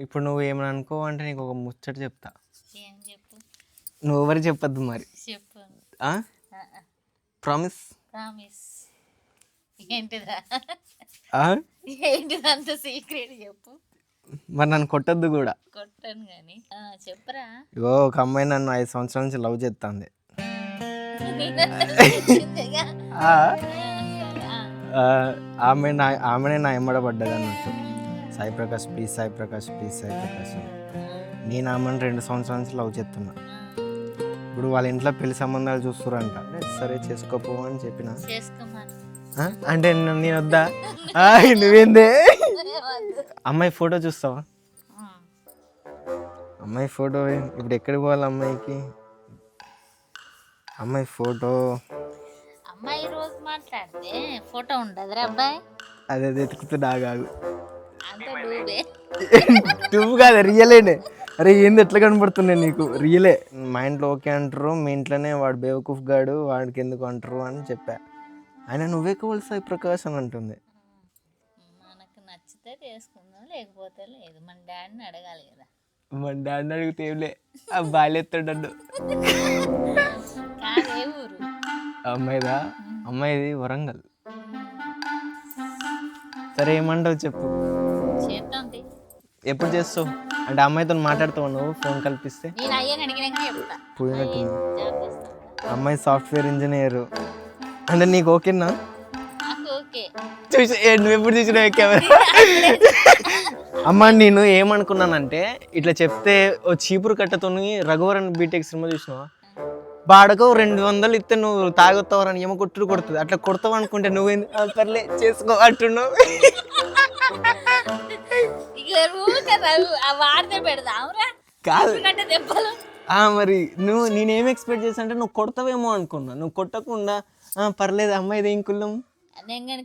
ఇప్పుడు నువ్వు ఏమని అనుకో అంటే నీకు ఒక ముచ్చట చెప్తా. ఏం చెప్పు? నువ్వు ఎవరికి చెప్పద్దు మరి. చెప్పు. ప్రామిస్. ప్రామిస్ ఏంటిదా? ఏంటిదంత సీక్రెట్ చెప్పు. మరి నన్ను కొట్టద్దు కూడా. కొట్టను కానీ చెప్పరా. ఇగో ఒక అమ్మాయి నన్ను 5 సంవత్సరాల నుంచి లవ్ చేస్తుంది. ఆమెనే నా ఎమ్మడ పడ్డది అన్నట్టు. Sai Prakash please, Sai Prakash please, Sai Prakash. నేను ఆమెను 2 సంవత్సరాల నుంచి లవ్ చేస్తున్నా. ఇప్పుడు వాళ్ళ ఇంట్లో పెళ్లి సంబంధాలు చూస్తురంట. సరే చేసుకోపో అని చెప్పిన. అంటే నేను వద్దా? నువ్వేందే? అమ్మాయి ఫోటో చూస్తావా? అమ్మాయి ఫోటో ఇప్పుడు ఎక్కడికి పోవాలి అమ్మాయికి? అమ్మాయి ఫోటో అమ్మాయి రోజు మాట్లాడితే ఫోటో ఉండదురా అబ్బాయి. అదే ఎతుకుతున్నా కాదు. టూబ్ కాదు, రియలేనే. అరే ఏంది ఎట్లా కనబడుతున్నాయి నీకు? రియలే. మా ఇంట్లో ఓకే అంటారు, మీ ఇంట్లోనే వాడు బేవకూఫ్ గాడు, వాడికి ఎందుకు అంటారు అని చెప్పా. ఆయన నువ్వే కావాలి సాయి ప్రకాష్ అని అంటుంది. మనకు నచ్చితే చేసుకుందాం, లేకపోతే లేదు. మన డాడీని అడగాలి కదా. మన డాడీని అడిగితే ఏమిలే, ఆ బాల్యెత్తాడు. అమ్మాయిదా? అమ్మాయిది వరంగల్. సరే ఏమంటావు చెప్పు. ఎప్పుడు చేస్తావు? అంటే అమ్మాయితో మాట్లాడుతావు నువ్వు ఫోన్ కల్పిస్తే? పోయినట్టు. అమ్మాయి సాఫ్ట్వేర్ ఇంజనీర్ అంటే నీకు ఓకేనా? చూసి నువ్వు ఎప్పుడు చూసినా కెమెరా. అమ్మ నేను ఏమనుకున్నానంటే ఇట్లా చెప్తే ఓ చీపురు కట్టతో రఘువరన్ బీటెక్ సినిమా చూసినావా? బాడకో 200 ఇస్తే నువ్వు తాగుతావరని ఏమో కొడుతుంది. అట్లా కొడతావు అనుకుంటే నువ్వేంది పర్లే చేసుకో అంటున్నావు. కాదు మరి నేనేం ఎక్స్పెక్ట్ చేసా అంటే నువ్వు కొడతావేమో అనుకున్నా. నువ్వు కొట్టకుండా పర్లేదు అమ్మాయిది ఏం కులం?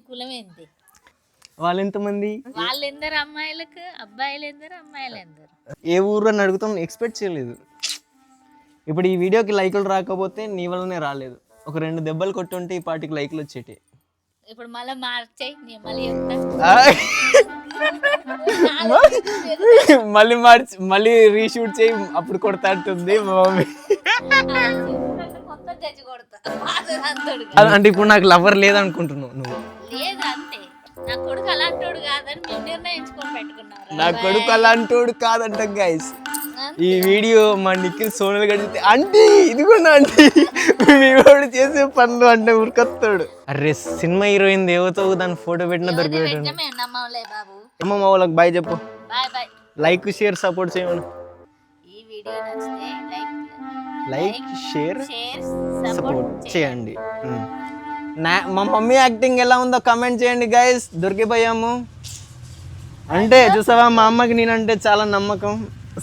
కులం ఏంటి? వాళ్ళు ఎంతమంది? వాళ్ళు ఎందరు అమ్మాయిలకు, అబ్బాయిలు ఎందరు, అమ్మాయిలు ఎందరు? ఏ ఊరు అని అడుగుతాం, ఎక్స్పెక్ట్ చేయలేదు. ఇప్పుడు ఈ వీడియోకి లైకులు రాకపోతే నీ వల్లనే రాలేదు. ఒక 2 దెబ్బలు కొట్టుంటే ఈ పాటికి లైకులు వచ్చేటి. ఇప్పుడు మళ్ళీ మార్చేయి, మళ్ళీ రీషూట్ చేయి, అప్పుడు కొడతా అంటుంది మా మమ్మీ. అంటే ఇప్పుడు నాకు లవర్ లేదనుకుంటున్నావు నువ్వు? నా కొడుకు అలాంటోడు కాదని మేము నిర్ణయించుకొని పెట్టుకున్నాం. నా కొడుకు అలాంటోడు కాదంట గైస్. ఈ వీడియో మా నిఖిల్ సోనల్ గడితే అంటే ఇదిగోనా అంటే మీ వాడు చేసే పనులు అంటే ఉరికొస్తాడు. అరే సినిమా హీరోయిన్ దేవతో దాని ఫోటో పెట్టిన దొరికిపెట్టాను. అమ్మ మా వాళ్ళకి బాయ్ చెప్పు. లైక్ షేర్ సపోర్ట్ చేయమను. లైక్ షేర్ సపోర్ట్ చేయండి. మా మమ్మీ యాక్టింగ్ ఎలా ఉందో కామెంట్ చేయండి గైస్. దొరికిపోయాము అంటే చూసావా, మా అమ్మకి నేనంటే చాలా నమ్మకం.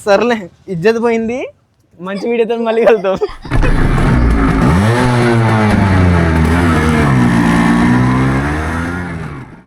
సర్లే ఇజ్జత్ పోయింది. మంచి వీడియోతో మళ్ళీ కలుద్దాం.